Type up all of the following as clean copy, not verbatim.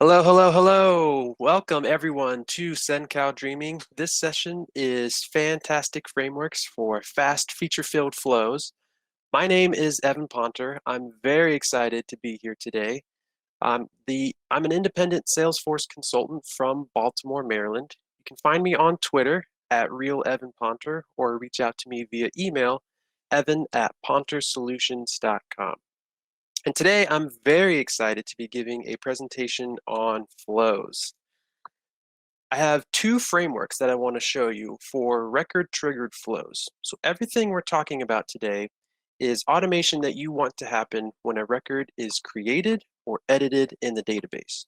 Hello, hello, hello. Welcome everyone to CenCal Dreaming. This session is fantastic frameworks for fast feature-filled flows. My name is Evan Ponter. I'm very excited to be here today. I'm an independent Salesforce consultant from Baltimore, Maryland. You can find me on Twitter at RealEvanPonter or reach out to me via email, evan@pontersolutions.com. And today I'm very excited to be giving a presentation on flows. I have two frameworks that I want to show you for record-triggered flows. So everything we're talking about today is automation that you want to happen when a record is created or edited in the database.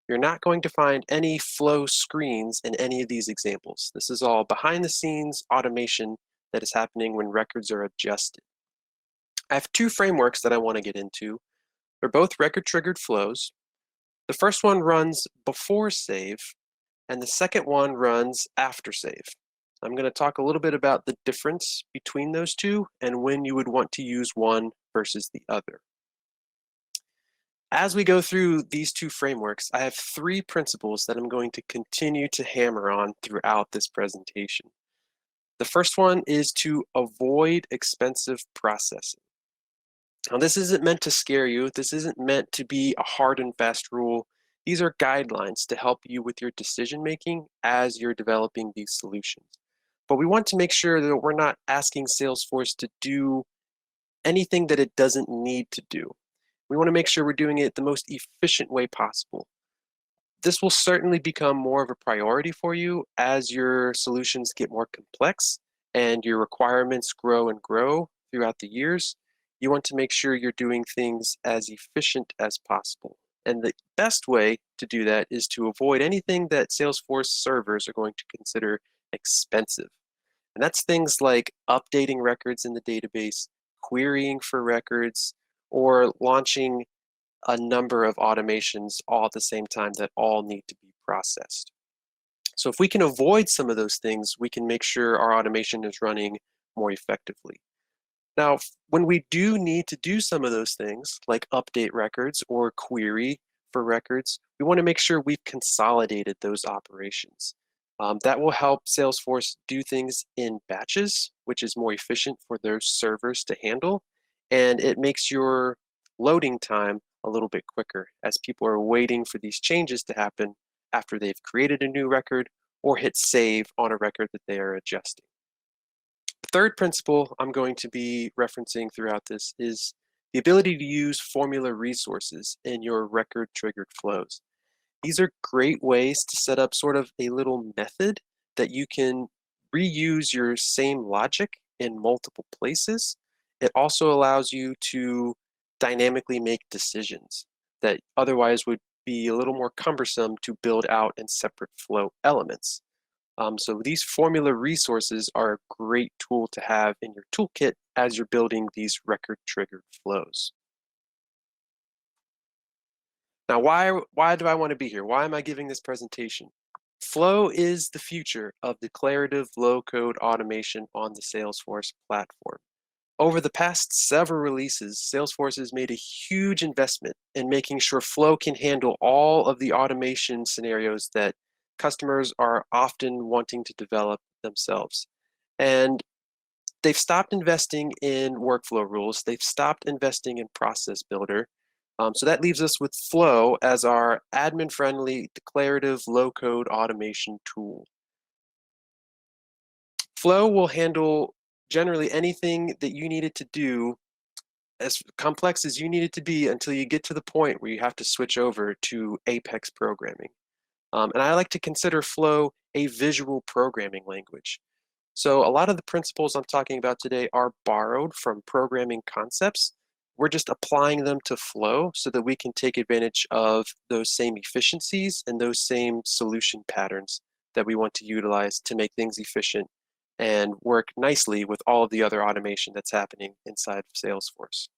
You're not going to find any flow screens in any of these examples. This is all behind-the-scenes automation that is happening when records are adjusted. I have two frameworks that I want to get into. They're both record-triggered flows. The first one runs before save, and the second one runs after save. I'm going to talk a little bit about the difference between those two and when you would want to use one versus the other. As we go through these two frameworks, I have three principles that I'm going to continue to hammer on throughout this presentation. The first one is to avoid expensive processing. Now, this isn't meant to scare you. This isn't meant to be a hard and fast rule. These are guidelines to help you with your decision making as you're developing these solutions. But we want to make sure that we're not asking Salesforce to do anything that it doesn't need to do. We want to make sure we're doing it the most efficient way possible. This will certainly become more of a priority for you as your solutions get more complex and your requirements grow and grow throughout the years. You want to make sure you're doing things as efficient as possible. And the best way to do that is to avoid anything that Salesforce servers are going to consider expensive. And that's things like updating records in the database, querying for records, or launching a number of automations all at the same time that all need to be processed. So if we can avoid some of those things, we can make sure our automation is running more effectively. Now, when we do need to do some of those things, like update records or query for records, we want to make sure we've consolidated those operations. That will help Salesforce do things in batches, which is more efficient for those servers to handle, and it makes your loading time a little bit quicker as people are waiting for these changes to happen after they've created a new record or hit save on a record that they are adjusting. The third principle I'm going to be referencing throughout this is the ability to use formula resources in your record-triggered flows. These are great ways to set up sort of a little method that you can reuse your same logic in multiple places. It also allows you to dynamically make decisions that otherwise would be a little more cumbersome to build out in separate flow elements. So these formula resources are a great tool to have in your toolkit as you're building these record-triggered flows. Now, why do I want to be here? Why am I giving this presentation? Flow is the future of declarative low-code automation on the Salesforce platform. Over the past several releases, Salesforce has made a huge investment in making sure Flow can handle all of the automation scenarios that customers are often wanting to develop themselves. And they've stopped investing in workflow rules. They've stopped investing in process builder. So that leaves us with Flow as our admin-friendly, declarative, low-code automation tool. Flow will handle generally anything that you need it to do, as complex as you need it to be, until you get to the point where you have to switch over to Apex programming. And I like to consider Flow a visual programming language. So a lot of the principles I'm talking about today are borrowed from programming concepts. We're just applying them to Flow so that we can take advantage of those same efficiencies and those same solution patterns that we want to utilize to make things efficient and work nicely with all of the other automation that's happening inside of Salesforce.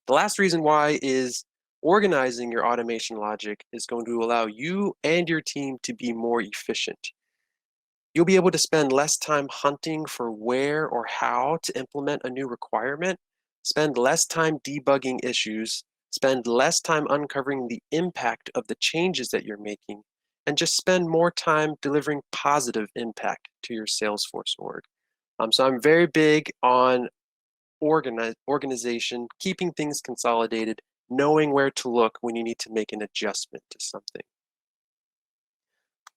The last reason why is organizing your automation logic is going to allow you and your team to be more efficient. You'll be able to spend less time hunting for where or how to implement a new requirement, spend less time debugging issues, Spend less time uncovering the impact of the changes that you're making, and just spend more time delivering positive impact to your Salesforce org. So I'm very big on organization, keeping things consolidated, knowing where to look when you need to make an adjustment to something.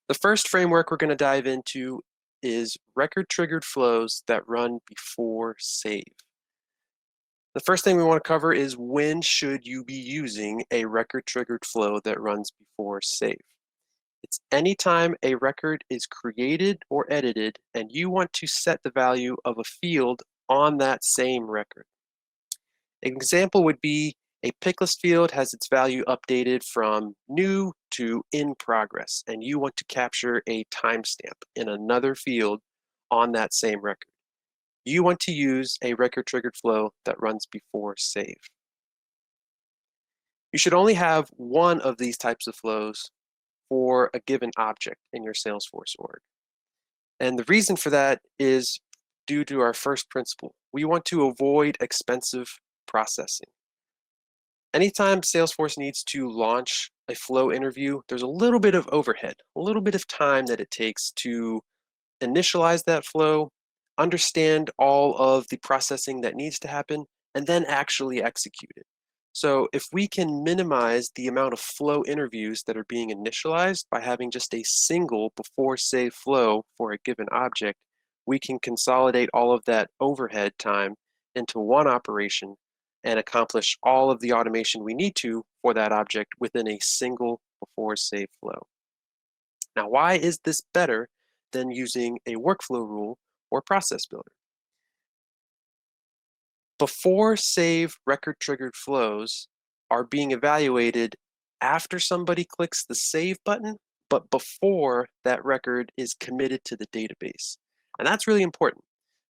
The first framework we're going to dive into is record-triggered flows that run before save. The first thing we want to cover is when should you be using a record-triggered flow that runs before save. It's anytime a record is created or edited and you want to set the value of a field on that same record. An example would be a pick list field has its value updated from new to in progress, and you want to capture a timestamp in another field on that same record. You want to use a record triggered flow that runs before save. You should only have one of these types of flows for a given object in your Salesforce org. And the reason for that is due to our first principle. We want to avoid expensive processing. Anytime Salesforce needs to launch a flow interview, there's a little bit of overhead, a little bit of time that it takes to initialize that flow, understand all of the processing that needs to happen, and then actually execute it. So if we can minimize the amount of flow interviews that are being initialized by having just a single before save flow for a given object, we can consolidate all of that overhead time into one operation and accomplish all of the automation we need to for that object within a single before save flow. Now, why is this better than using a workflow rule or process builder? Before save record triggered flows are being evaluated after somebody clicks the save button, but before that record is committed to the database. And that's really important.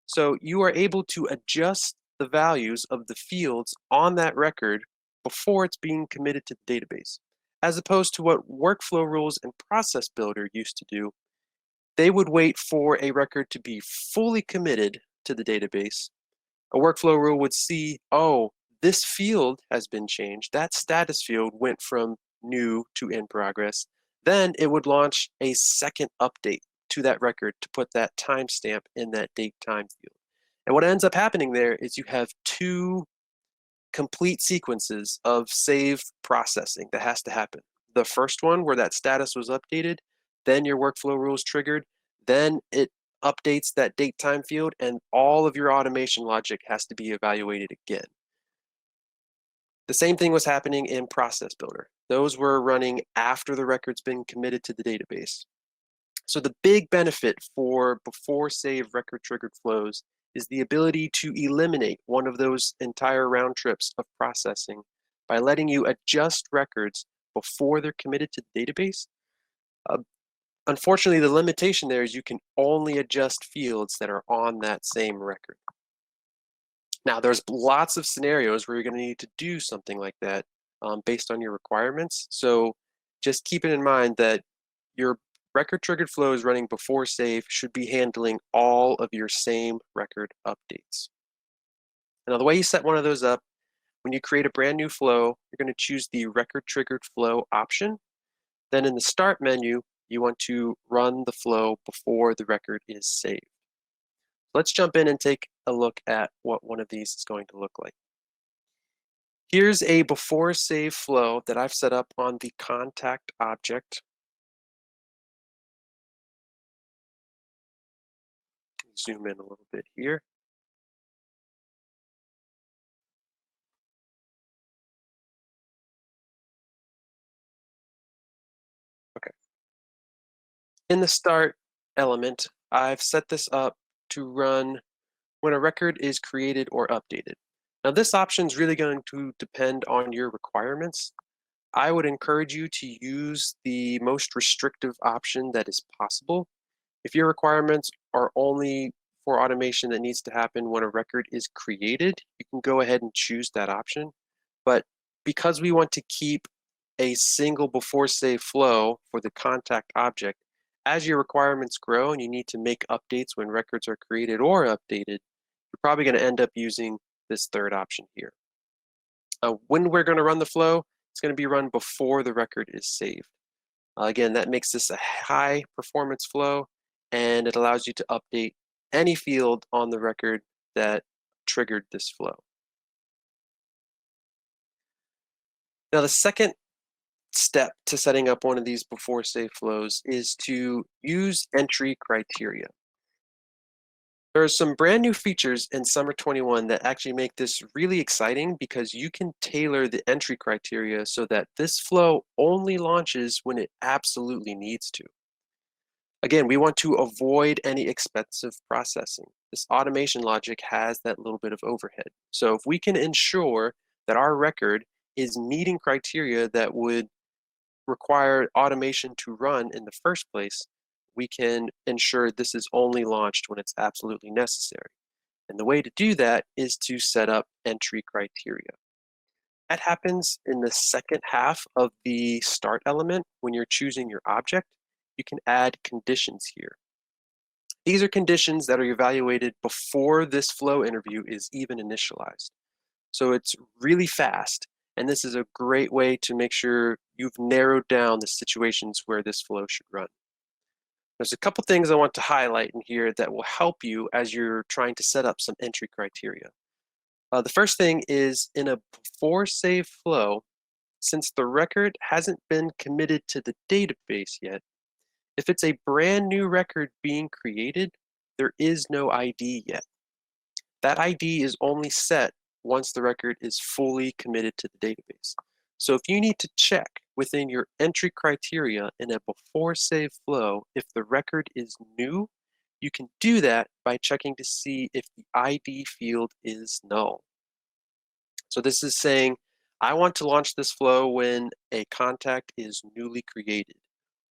So you are able to adjust the values of the fields on that record before it's being committed to the database, as opposed to what workflow rules and process builder used to do. They would wait for a record to be fully committed to the database. A workflow rule would see, oh, this field has been changed. That status field went from new to in progress. Then it would launch a second update to that record to put that timestamp in that date time field. And what ends up happening there is you have two complete sequences of save processing that has to happen. The first one where that status was updated, then your workflow rules triggered, then it updates that date time field, and all of your automation logic has to be evaluated again. The same thing was happening in Process Builder. Those were running after the record's been committed to the database. So the big benefit for before save record triggered flows is the ability to eliminate one of those entire round trips of processing by letting you adjust records before they're committed to the database. Unfortunately, the limitation there is you can only adjust fields that are on that same record. Now, there's lots of scenarios where you're going to need to do something like that based on your requirements. So just keep it in mind that your record triggered flows running before save should be handling all of your same record updates. Now, the way you set one of those up, when you create a brand new flow, you're going to choose the record triggered flow option. Then in the start menu, you want to run the flow before the record is saved. Let's jump in and take a look at what one of these is going to look like. Here's a before save flow that I've set up on the contact object. Zoom in a little bit here. Okay. In the start element, I've set this up to run when a record is created or updated. Now, this option is really going to depend on your requirements. I would encourage you to use the most restrictive option that is possible. If your requirements are only for automation that needs to happen when a record is created, you can go ahead and choose that option. But because we want to keep a single before save flow for the contact object, as your requirements grow and you need to make updates when records are created or updated, you're probably going to end up using this third option here. When we're going to run the flow, it's going to be run before the record is saved. Again, that makes this a high performance flow, and it allows you to update any field on the record that triggered this flow. Now, the second step to setting up one of these before save flows is to use entry criteria. There are some brand new features in Summer 21 that actually make this really exciting because you can tailor the entry criteria so that this flow only launches when it absolutely needs to. Again, we want to avoid any expensive processing. This automation logic has that little bit of overhead. So if we can ensure that our record is meeting criteria that would require automation to run in the first place, we can ensure this is only launched when it's absolutely necessary. And the way to do that is to set up entry criteria. That happens in the second half of the start element when you're choosing your object. You can add conditions here. These are conditions that are evaluated before this flow interview is even initialized. So it's really fast, and this is a great way to make sure you've narrowed down the situations where this flow should run. There's a couple things I want to highlight in here that will help you as you're trying to set up some entry criteria. The first thing is in a before save flow, since the record hasn't been committed to the database yet, if it's a brand new record being created, there is no ID yet. That ID is only set once the record is fully committed to the database. So if you need to check within your entry criteria in a before save flow if the record is new, you can do that by checking to see if the ID field is null. So this is saying, I want to launch this flow when a contact is newly created,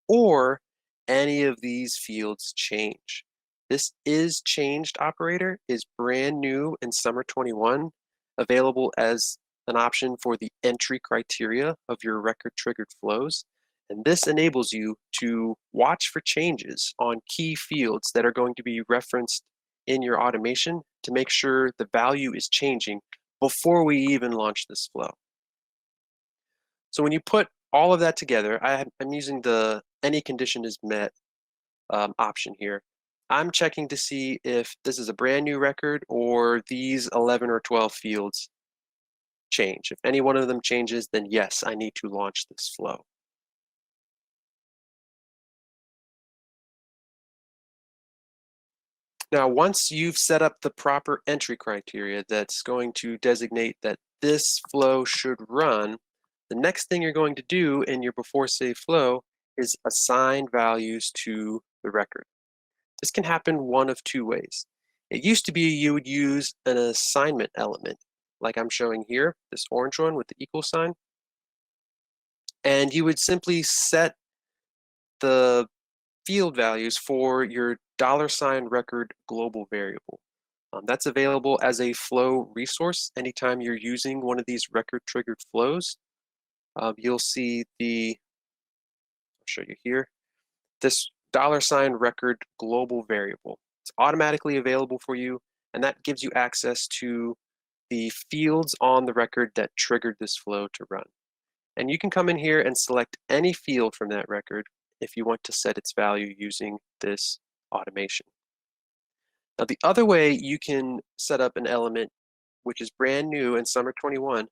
or any of these fields change. This is changed operator is brand new in Summer 21, available as an option for the entry criteria of your record triggered flows. And this enables you to watch for changes on key fields that are going to be referenced in your automation to make sure the value is changing before we even launch this flow. So when you put all of that together, I'm using the any condition is met option here. I'm checking to see if this is a brand new record or these 11 or 12 fields change. If any one of them changes, then yes, I need to launch this flow. Now, once you've set up the proper entry criteria that's going to designate that this flow should run, the next thing you're going to do in your before save flow is assign values to the record. This can happen one of two ways. It used to be you would use an assignment element, like I'm showing here, this orange one with the equal sign, and you would simply set the field values for your $record global variable. That's available as a flow resource anytime you're using one of these record triggered flows. You'll see I'll show you here, this $record global variable. It's automatically available for you, and that gives you access to the fields on the record that triggered this flow to run. And you can come in here and select any field from that record if you want to set its value using this automation. Now, the other way you can set up an element, which is brand new in Summer 21,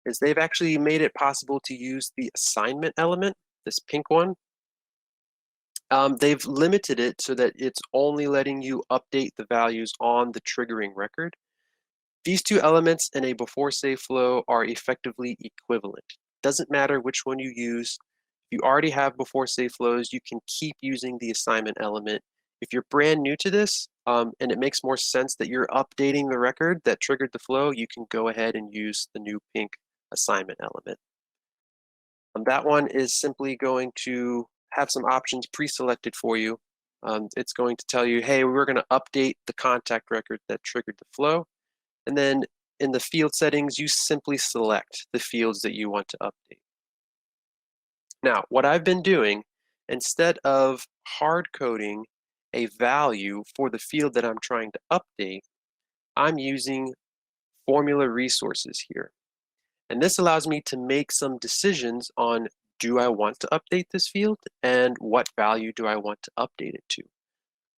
is they've actually made it possible to use the assignment element, this pink one. They've limited it so that it's only letting you update the values on the triggering record. These two elements in a before save flow are effectively equivalent. Doesn't matter which one you use. If you already have before save flows, you can keep using the assignment element. If you're brand new to this, and it makes more sense that you're updating the record that triggered the flow, you can go ahead and use the new pink assignment element. That one is simply going to have some options pre-selected for you. It's going to tell you, hey, we're going to update the contact record that triggered the flow. And then in the field settings, you simply select the fields that you want to update. Now, what I've been doing, instead of hard coding a value for the field that I'm trying to update, I'm using formula resources here. And this allows me to make some decisions on, do I want to update this field and what value do I want to update it to?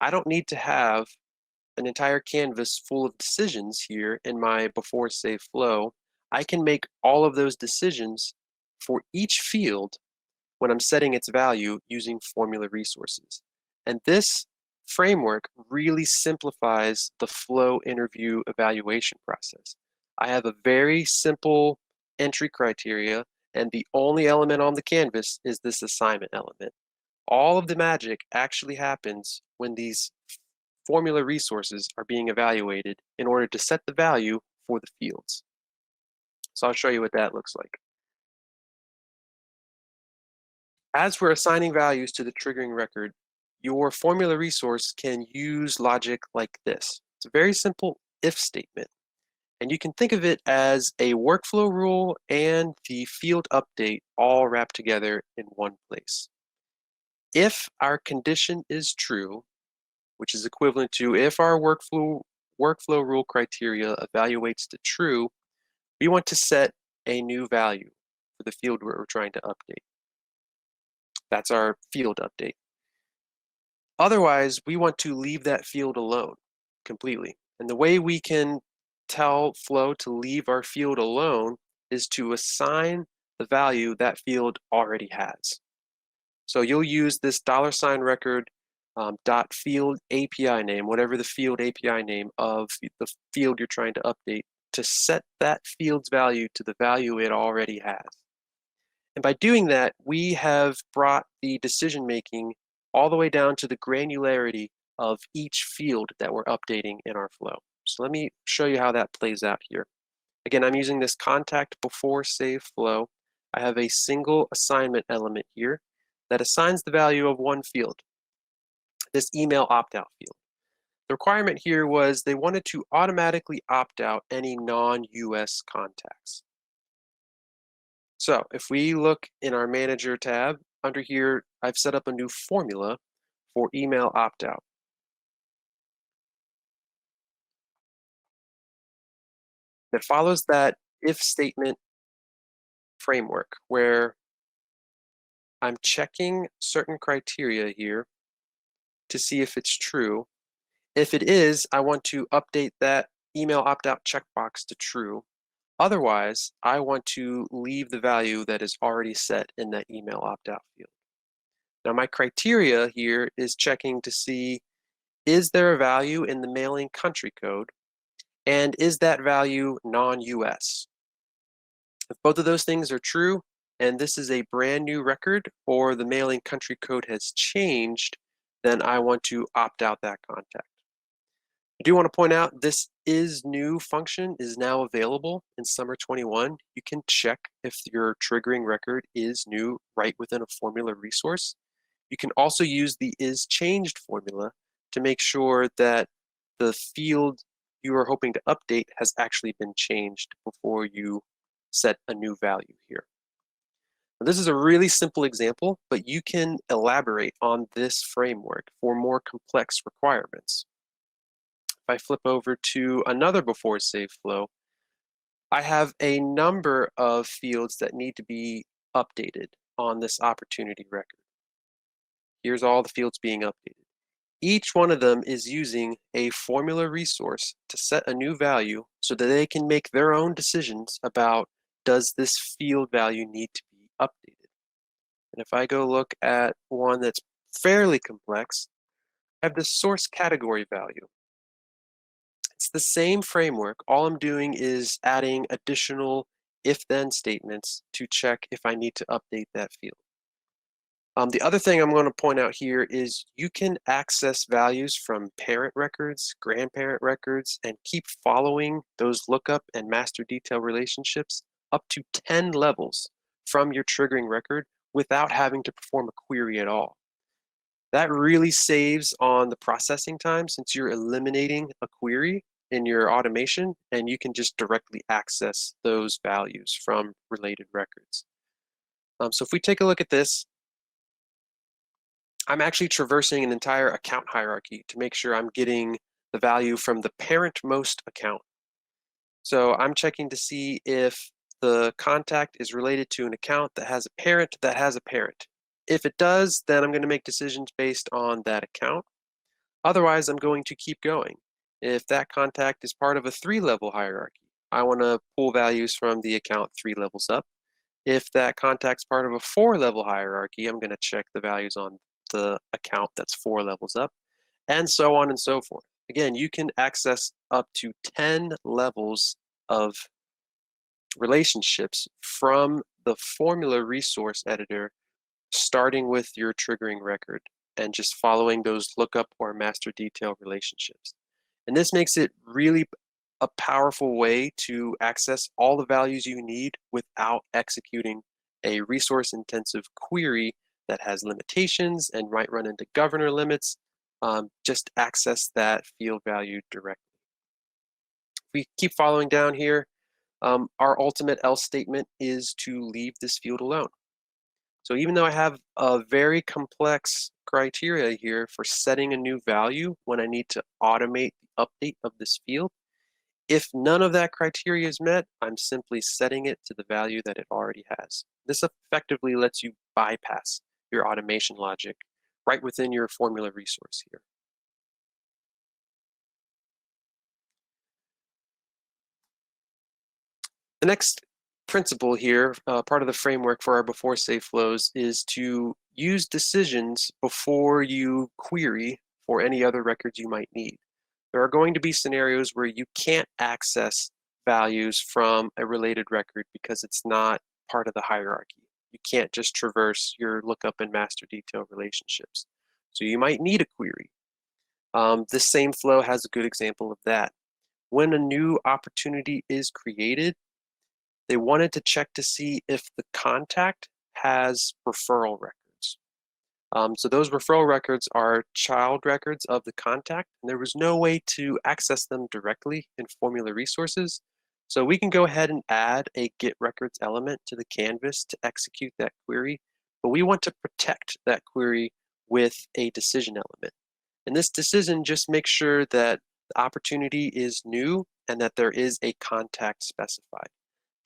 I don't need to have an entire canvas full of decisions here in my before save flow. I can make all of those decisions for each field when I'm setting its value using formula resources. And this framework really simplifies the flow interview evaluation process. I have a very simple entry criteria, and the only element on the canvas is this assignment element. All of the magic actually happens when these formula resources are being evaluated in order to set the value for the fields. So I'll show you what that looks like. As we're assigning values to the triggering record, your formula resource can use logic like this. It's a very simple if statement, and you can think of it as a workflow rule and the field update all wrapped together in one place. If our condition is true, which is equivalent to if our workflow rule criteria evaluates to true, we want to set a new value for the field we're trying to update. That's our field update. Otherwise, we want to leave that field alone completely. And the way we can tell Flow to leave our field alone is to assign the value that field already has. So you'll use this $record dot field API name, whatever the field API name of the field you're trying to update, to set that field's value to the value it already has. And by doing that, we have brought the decision making all the way down to the granularity of each field that we're updating in our flow. So let me show you how that plays out here. Again, I'm using this contact before save flow. I have a single assignment element here that assigns the value of one field, this email opt-out field. The requirement here was they wanted to automatically opt out any non-US contacts. So if we look in our manager tab, under here, I've set up a new formula for email opt-out. That follows that if statement framework where I'm checking certain criteria here to see if it's true. If it is, I want to update that email opt-out checkbox to true. Otherwise, I want to leave the value that is already set in that email opt-out field. Now my criteria here is checking to see, is there a value in the mailing country code? And is that value non-US? If both of those things are true, and this is a brand new record, or the mailing country code has changed, then I want to opt out that contact. I do want to point out this is new function is now available in summer 21. You can check if your triggering record is new right within a formula resource. You can also use the is changed formula to make sure that the field you are hoping to update has actually been changed before you set a new value here. Now, this is a really simple example, but you can elaborate on this framework for more complex requirements. If I flip over to another before save flow, I have a number of fields that need to be updated on this opportunity record. Here's all the fields being updated. Each one of them is using a formula resource to set a new value so that they can make their own decisions about, does this field value need to be updated? And if I go look at one that's fairly complex, I have the source category value. It's the same framework. All I'm doing is adding additional if-then statements to check if I need to update that field. The other thing I'm going to point out here is you can access values from parent records, grandparent records, and keep following those lookup and master detail relationships up to 10 levels from your triggering record without having to perform a query at all. That really saves on the processing time since you're eliminating a query in your automation, and you can just directly access those values from related records. So if we take a look at this, I'm actually traversing an entire account hierarchy to make sure I'm getting the value from the parent most account. So I'm checking to see if the contact is related to an account that has a parent that has a parent. If it does, then I'm going to make decisions based on that account. Otherwise, I'm going to keep going. If that contact is part of a 3-level hierarchy, I want to pull values from the account 3 levels up. If that contact's part of a 4-level hierarchy, I'm going to check the values on the account that's 4 levels up, and so on and so forth. Again, you can access up to 10 levels of relationships from the formula resource editor, starting with your triggering record and just following those lookup or master detail relationships. And this makes it really a powerful way to access all the values you need without executing a resource intensive query that has limitations and might run into governor limits. Just access that field value directly. If we keep following down here, our ultimate else statement is to leave this field alone. So even though I have a very complex criteria here for setting a new value when I need to automate the update of this field, if none of that criteria is met, I'm simply setting it to the value that it already has. This effectively lets you bypass your automation logic right within your formula resource here. The next principle here, part of the framework for our before save flows, is to use decisions before you query for any other records you might need. There are going to be scenarios where you can't access values from a related record because it's not part of the hierarchy. You can't just traverse your lookup and master detail relationships. So you might need a query. This same flow has a good example of that. When a new opportunity is created, they wanted to check to see if the contact has referral records. So those referral records are child records of the contact, and there was no way to access them directly in Formula Resources. So we can go ahead and add a get records element to the canvas to execute that query, but we want to protect that query with a decision element. And this decision just makes sure that the opportunity is new and that there is a contact specified.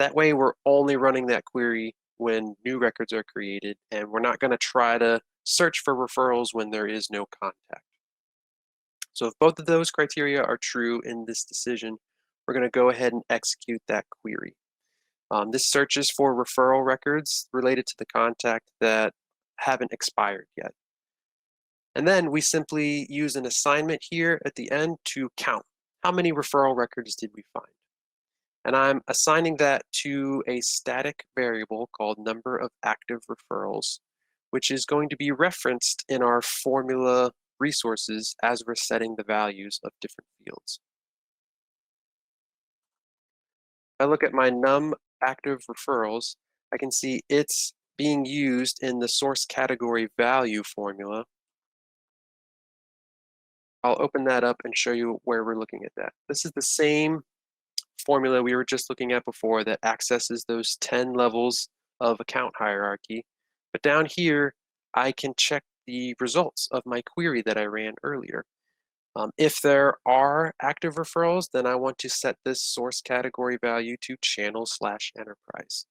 That way we're only running that query when new records are created, and we're not going to try to search for referrals when there is no contact. So if both of those criteria are true in this decision, we're going to go ahead and execute that query. This searches for referral records related to the contact that haven't expired yet. And then we simply use an assignment here at the end to count. How many referral records did we find? And I'm assigning that to a static variable called number of active referrals, which is going to be referenced in our formula resources as we're setting the values of different fields. If I look at my num active referrals, I can see it's being used in the source category value formula. I'll open that up and show you where we're looking at that. This is the same formula we were just looking at before that accesses those 10 levels of account hierarchy. But down here, I can check the results of my query that I ran earlier. If there are active referrals, then I want to set this source category value to channel/enterprise.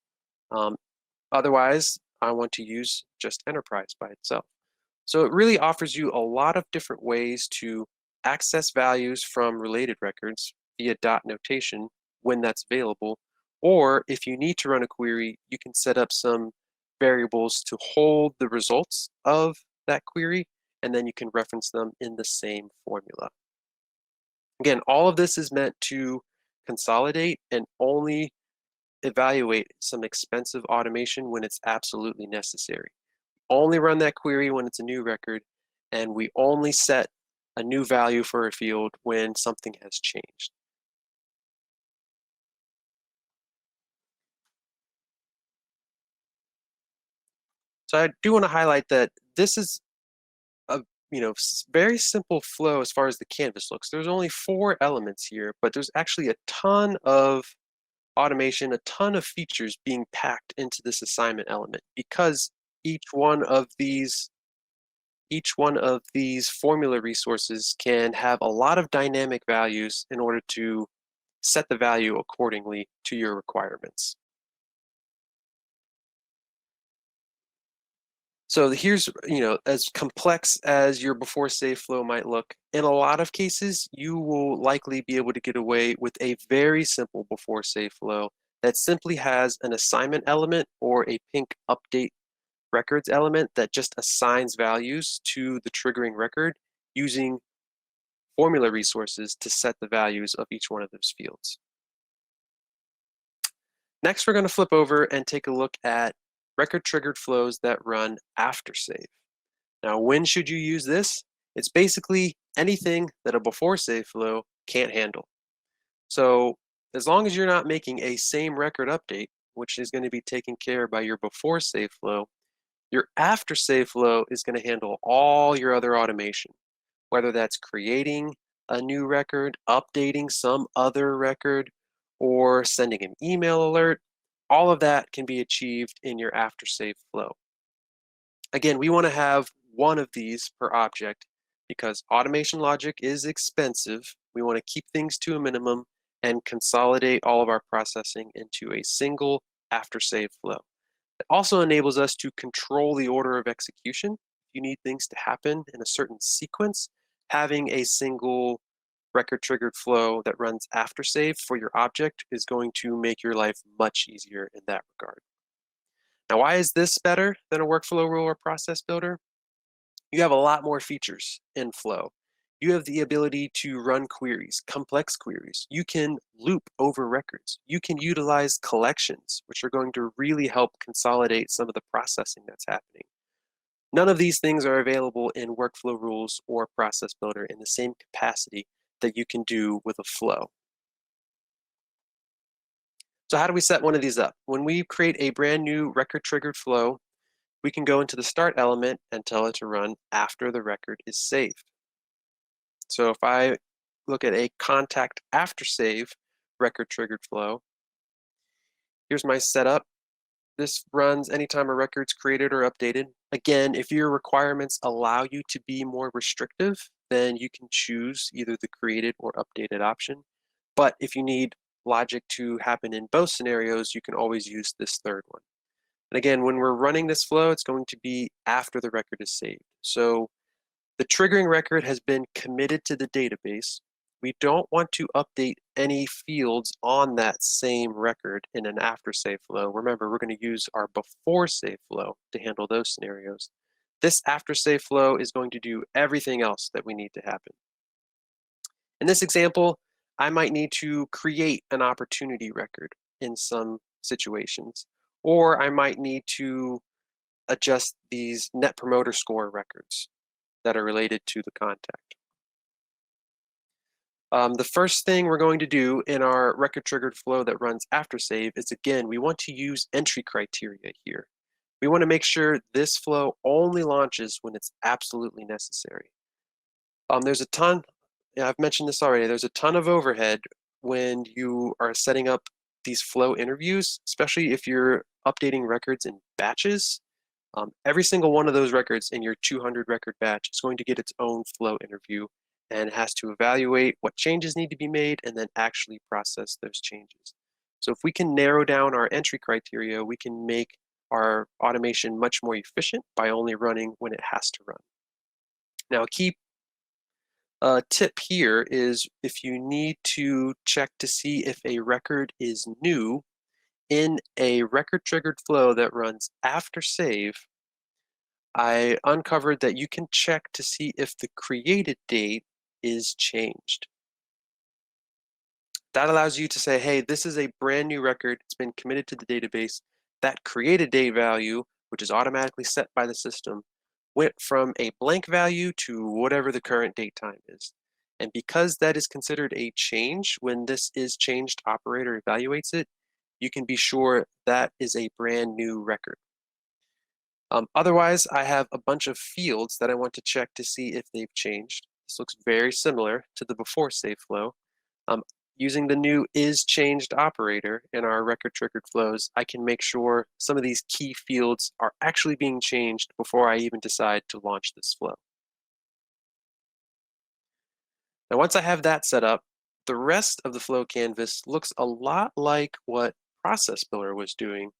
Otherwise, I want to use just enterprise by itself. So it really offers you a lot of different ways to access values from related records via dot notation when that's available, or if you need to run a query, you can set up some variables to hold the results of that query, and then you can reference them in the same formula. Again, all of this is meant to consolidate and only evaluate some expensive automation when it's absolutely necessary. Only run that query when it's a new record, and we only set a new value for a field when something has changed. So I do want to highlight that this is a very simple flow as far as the canvas looks. There's only 4 elements here, but there's actually a ton of automation, a ton of features being packed into this assignment element because each one of these formula resources can have a lot of dynamic values in order to set the value accordingly to your requirements. So here's, as complex as your before save flow might look, in a lot of cases, you will likely be able to get away with a very simple before save flow that simply has an assignment element or a pink update records element that just assigns values to the triggering record using formula resources to set the values of each one of those fields. Next, we're going to flip over and take a look at record triggered flows that run after save. Now, when should you use this? It's basically anything that a before save flow can't handle. So as long as you're not making a same record update, which is going to be taken care of by your before save flow, your after save flow is going to handle all your other automation, whether that's creating a new record, updating some other record, or sending an email alert. All of that can be achieved in your after save flow. Again, we want to have one of these per object because automation logic is expensive. We want to keep things to a minimum and consolidate all of our processing into a single after save flow. It also enables us to control the order of execution. If you need things to happen in a certain sequence, having a single record triggered flow that runs after save for your object is going to make your life much easier in that regard. Now, why is this better than a workflow rule or process builder? You have a lot more features in Flow. You have the ability to run queries, complex queries. You can loop over records. You can utilize collections, which are going to really help consolidate some of the processing that's happening. None of these things are available in workflow rules or process builder in the same capacity that you can do with a flow. So how do we set one of these up? When we create a brand new record triggered flow, we can go into the start element and tell it to run after the record is saved. So if I look at a contact after save record triggered flow, here's my setup. This runs anytime a record's created or updated. Again, if your requirements allow you to be more restrictive, then you can choose either the created or updated option. But if you need logic to happen in both scenarios, you can always use this third one. And again, when we're running this flow, it's going to be after the record is saved. So the triggering record has been committed to the database. We don't want to update any fields on that same record in an after save flow. Remember, we're going to use our before save flow to handle those scenarios. This after save flow is going to do everything else that we need to happen. In this example, I might need to create an opportunity record in some situations, or I might need to adjust these net promoter score records that are related to the contact. The first thing we're going to do in our record triggered flow that runs after save is, again, we want to use entry criteria here. We want to make sure this flow only launches when it's absolutely necessary. There's a ton, I've mentioned this already, there's a ton of overhead when you are setting up these flow interviews, especially if you're updating records in batches. Every single one of those records in your 200 record batch is going to get its own flow interview and has to evaluate what changes need to be made and then actually process those changes. So if we can narrow down our entry criteria, we can make our automation much more efficient by only running when it has to run. Now, a key tip here is if you need to check to see if a record is new in a record triggered flow that runs after save, I uncovered that you can check to see if the created date is changed. That allows you to say, hey, this is a brand new record. It's been committed to the database. That created date value, which is automatically set by the system, went from a blank value to whatever the current date time is. And because that is considered a change, when this is changed operator evaluates it, you can be sure that is a brand new record. Otherwise, I have a bunch of fields that I want to check to see if they've changed. This looks very similar to the before save flow. Using the new is changed operator in our record triggered flows, I can make sure some of these key fields are actually being changed before I even decide to launch this flow. Now, once I have that set up, the rest of the flow canvas looks a lot like what Process Builder was doing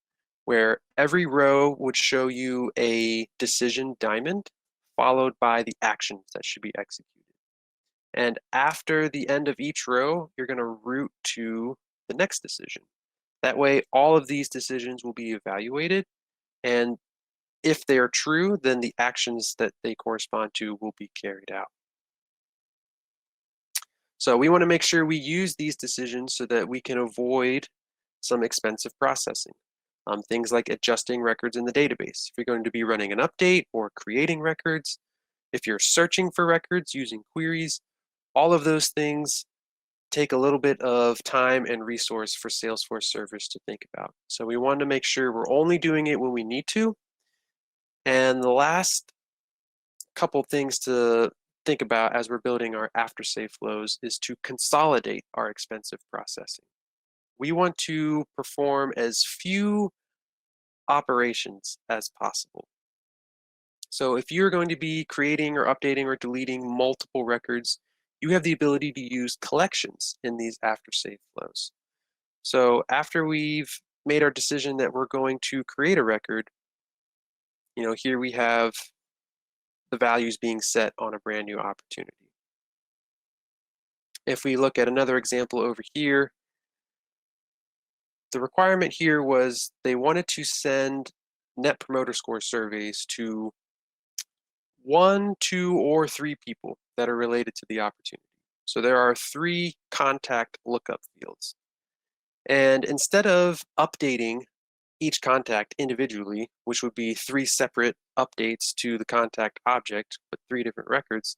where every row would show you a decision diamond followed by the actions that should be executed. And after the end of each row, you're going to route to the next decision. That way, all of these decisions will be evaluated, and if they are true, then the actions that they correspond to will be carried out. So we want to make sure we use these decisions so that we can avoid some expensive processing. Things like adjusting records in the database. If you're going to be running an update or creating records, if you're searching for records using queries, all of those things take a little bit of time and resource for Salesforce servers to think about. So we want to make sure we're only doing it when we need to. And the last couple things to think about as we're building our after-save flows is to consolidate our expensive processing. We want to perform as few operations as possible. So if you're going to be creating or updating or deleting multiple records, you have the ability to use collections in these after-save flows. So after we've made our decision that we're going to create a record, here we have the values being set on a brand new opportunity. If we look at another example over here, the requirement here was they wanted to send Net Promoter Score surveys to 1, 2, or 3 people that are related to the opportunity. So there are 3 contact lookup fields. And instead of updating each contact individually, which would be 3 separate updates to the contact object with 3 different records,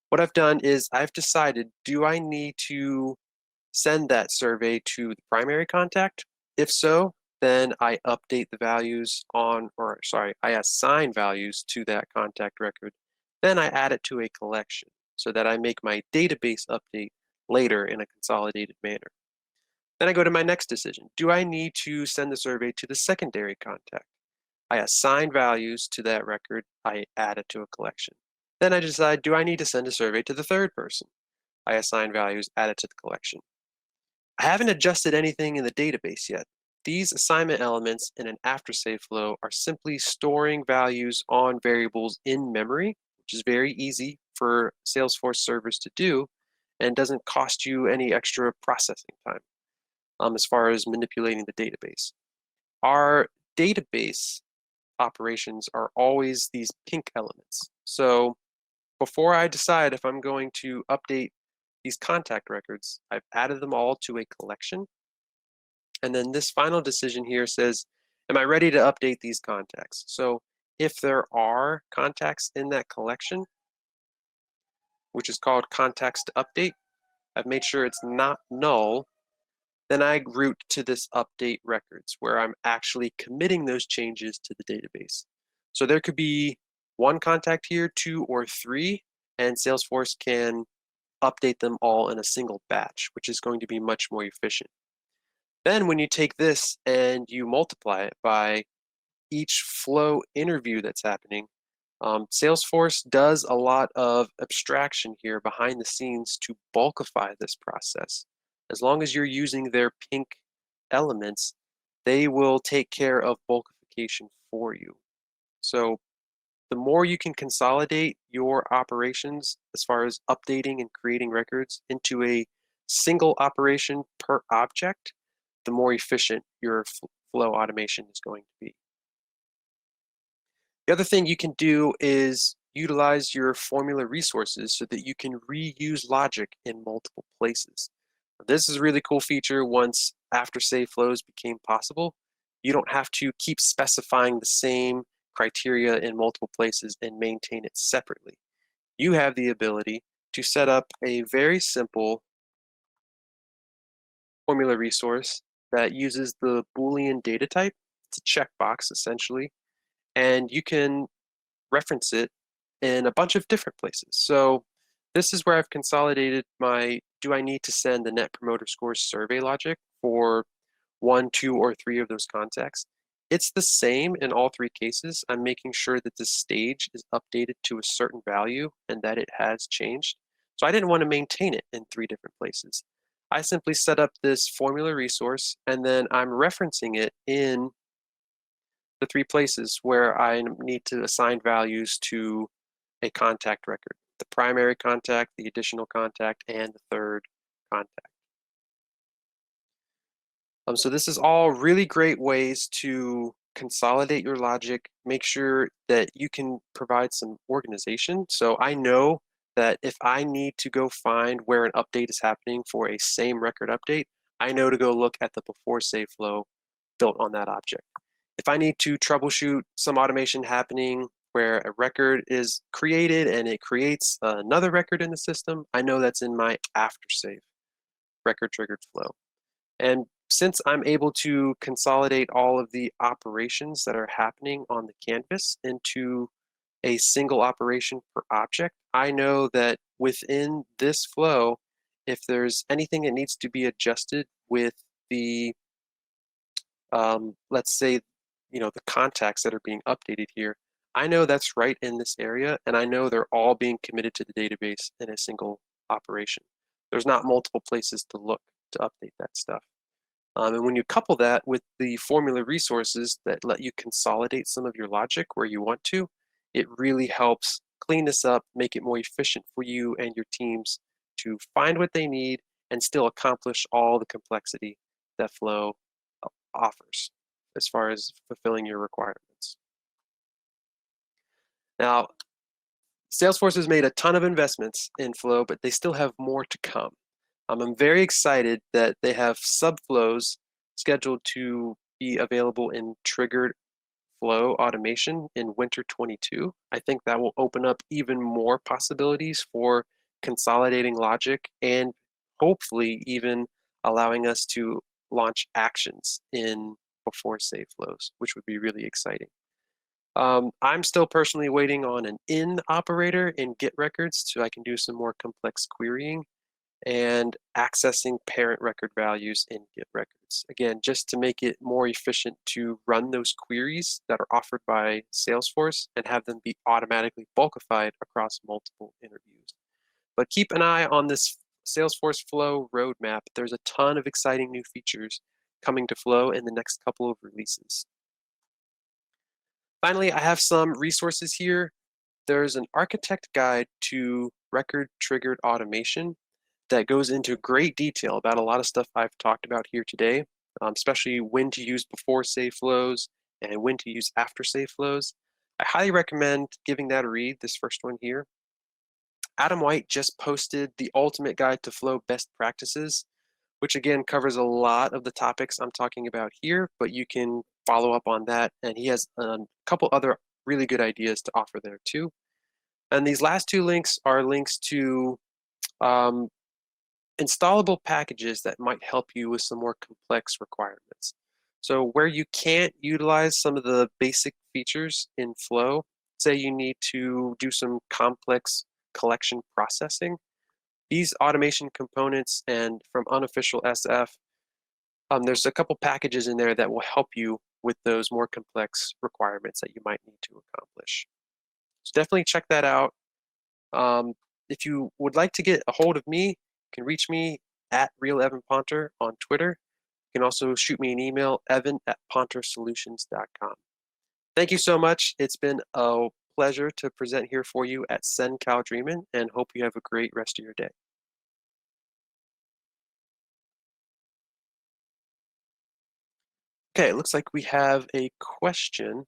what I've done is I've decided, do I need to send that survey to the primary contact? If so, then I update the values I assign values to that contact record. Then I add it to a collection so that I make my database update later in a consolidated manner. Then I go to my next decision. Do I need to send the survey to the secondary contact? I assign values to that record. I add it to a collection. Then I decide, do I need to send a survey to the third person? I assign values, add it to the collection. I haven't adjusted anything in the database yet. These assignment elements in an after-save flow are simply storing values on variables in memory, which is very easy for Salesforce servers to do and doesn't cost you any extra processing time as far as manipulating the database. Our database operations are always these pink elements. So before I decide if I'm going to update these contact records, I've added them all to a collection. And then this final decision here says, am I ready to update these contacts? So if there are contacts in that collection, which is called contacts to update, I've made sure it's not null. Then I route to this update records where I'm actually committing those changes to the database. So there could be 1 contact here, 2 or 3, and Salesforce can update them all in a single batch, which is going to be much more efficient. Then when you take this and you multiply it by each flow interview that's happening, Salesforce does a lot of abstraction here behind the scenes to bulkify this process. As long as you're using their pink elements, they will take care of bulkification for you. So the more you can consolidate your operations as far as updating and creating records into a single operation per object, the more efficient your flow automation is going to be. The other thing you can do is utilize your formula resources so that you can reuse logic in multiple places. This is a really cool feature once after-save flows became possible. You don't have to keep specifying the same criteria in multiple places and maintain it separately. You have the ability to set up a very simple formula resource that uses the Boolean data type. It's a checkbox essentially, and you can reference it in a bunch of different places. So this is where I've consolidated my, do I need to send the Net Promoter Score survey logic for 1, 2, or 3 of those contacts. It's the same in all 3 cases. I'm making sure that the stage is updated to a certain value and that it has changed. So I didn't want to maintain it in 3 different places. I simply set up this formula resource and then I'm referencing it in the three places where I need to assign values to a contact record: the primary contact, the additional contact, and the third contact. So this is all really great ways to consolidate your logic, make sure that you can provide some organization. So I know that if I need to go find where an update is happening for a same record update, I know to go look at the before save flow built on that object. If I need to troubleshoot some automation happening where a record is created and it creates another record in the system, I know that's in my after save record triggered flow. And since I'm able to consolidate all of the operations that are happening on the canvas into a single operation per object, I know that within this flow, if there's anything that needs to be adjusted with the, let's say, the contacts that are being updated here, I know that's right in this area, and I know they're all being committed to the database in a single operation. There's not multiple places to look to update that stuff. And when you couple that with the formula resources that let you consolidate some of your logic where you want to, it really helps clean this up, make it more efficient for you and your teams to find what they need and still accomplish all the complexity that Flow offers as far as fulfilling your requirements. Now, Salesforce has made a ton of investments in Flow, but they still have more to come. I'm very excited that they have subflows scheduled to be available in triggered flow automation in winter 22. I think that will open up even more possibilities for consolidating logic and hopefully even allowing us to launch actions in before save flows, which would be really exciting. I'm still personally waiting on an in operator in Get records so I can do some more complex querying and accessing parent record values in Get records. Again, just to make it more efficient to run those queries that are offered by Salesforce and have them be automatically bulkified across multiple interviews. But keep an eye on this Salesforce Flow roadmap. There's a ton of exciting new features coming to Flow in the next couple of releases. Finally, I have some resources here. There's an architect guide to record triggered automation that goes into great detail about a lot of stuff I've talked about here today, especially when to use before save flows and when to use after save flows. I highly recommend giving that a read, this first one here. Adam White just posted the ultimate guide to flow best practices, which again covers a lot of the topics I'm talking about here, but you can follow up on that. And he has a couple other really good ideas to offer there too. And these last two links are links to installable packages that might help you with some more complex requirements. So where you can't utilize some of the basic features in Flow, say you need to do some complex collection processing, these automation components and from unofficial SF, there's a couple packages in there that will help you with those more complex requirements that you might need to accomplish. So definitely check that out. If you would like to get a hold of me, you can reach me at RealEvanPonter on Twitter. You can also shoot me an email, evan@pontersolutions.com. Thank you so much. It's been a pleasure to present here for you at CenCal Dreamin, and hope you have a great rest of your day. Okay, it looks like we have a question.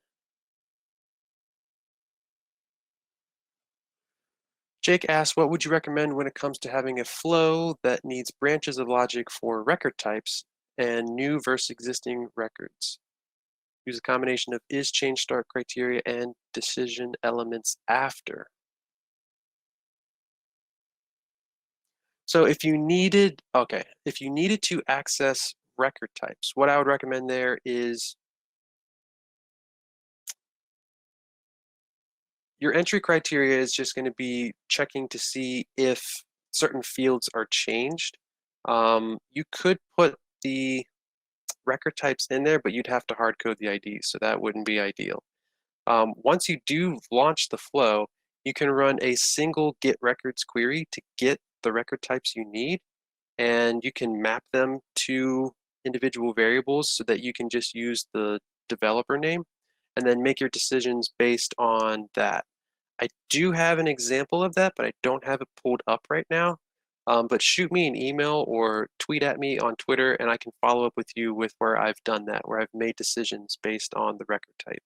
Jake asks, what would you recommend when it comes to having a flow that needs branches of logic for record types and new versus existing records? Use a combination of is change start criteria and decision elements after. So if you needed to access record types, what I would recommend there is your entry criteria is just going to be checking to see if certain fields are changed. You could put the record types in there, but you'd have to hard code the IDs, so that wouldn't be ideal. Once you do launch the flow, you can run a single get records query to get the record types you need, and you can map them to individual variables so that you can just use the developer name. and then make your decisions based on that. I do have an example of that, but I don't have it pulled up right now. But shoot me an email or tweet at me on Twitter, and I can follow up with you with where I've done that, where I've made decisions based on the record type.